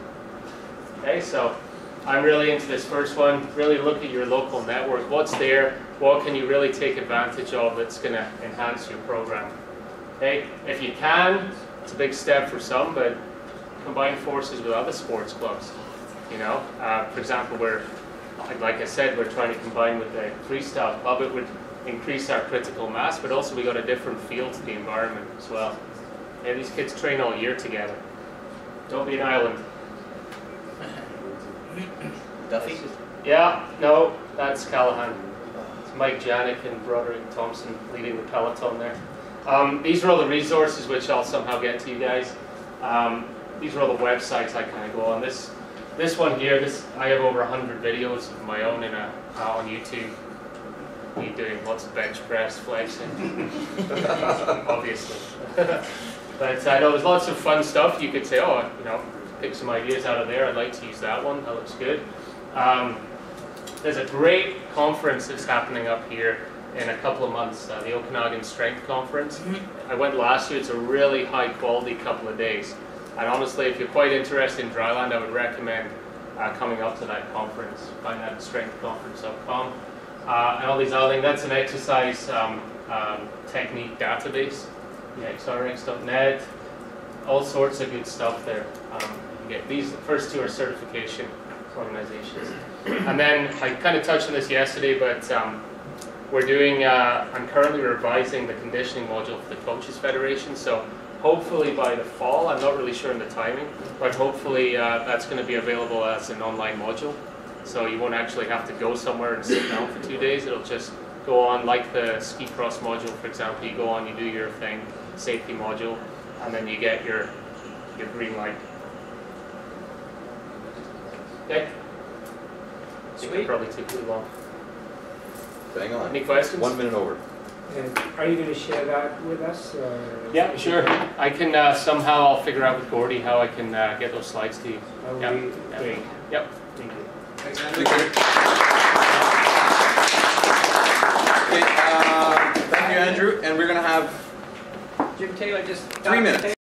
Okay, so I'm really into this first one. Really look at your local network. What's there? What can you really take advantage of that's going to enhance your program? Okay, if you can, it's a big step for some, but combine forces with other sports clubs. You know, for example, like I said, we're trying to combine with the freestyle club. It would increase our critical mass, but also we got a different feel to the environment as well. Yeah, these kids train all year together. Don't be an island. Duffy? Yeah, no, that's Callahan. It's Mike Janik and Broderick Thompson leading the peloton there. These are all the resources which I'll somehow get to you guys. These are all the websites I kind of go on. This one here, I have over 100 videos of my own on YouTube. Me doing lots of bench press, flexing, obviously. But I know there's lots of fun stuff. You could say, oh, you know, pick some ideas out of there. I'd like to use that one. That looks good. There's a great conference that's happening up here in a couple of months, the Okanagan Strength Conference. I went last year. It's a really high quality couple of days. And honestly, if you're quite interested in dryland, I would recommend coming up to that conference. Find that at strengthconference.com. And all these other things. That's an exercise technique database, xrx.net. All sorts of good stuff there. You get these. The first two are certification organizations. And then I kind of touched on this yesterday, but we're doing. I'm currently revising the conditioning module for the Coaches Federation. So hopefully by the fall, I'm not really sure on the timing, but hopefully that's going to be available as an online module. So you won't actually have to go somewhere and sit down for 2 days. It'll just go on like the ski cross module, for example. You go on, you do your thing, safety module, and then you get your green light. Okay? Sweet. It probably took too long. Bang on. Any questions? 1 minute over. And are you going to share that with us? Yeah, sure. I can somehow I'll figure out with Gordy how I can get those slides to you. Yep. Yep. Thank you. Thanks, Andrew. Okay, thank you, Andrew. And we're going to have Jim Taylor just 3 minutes.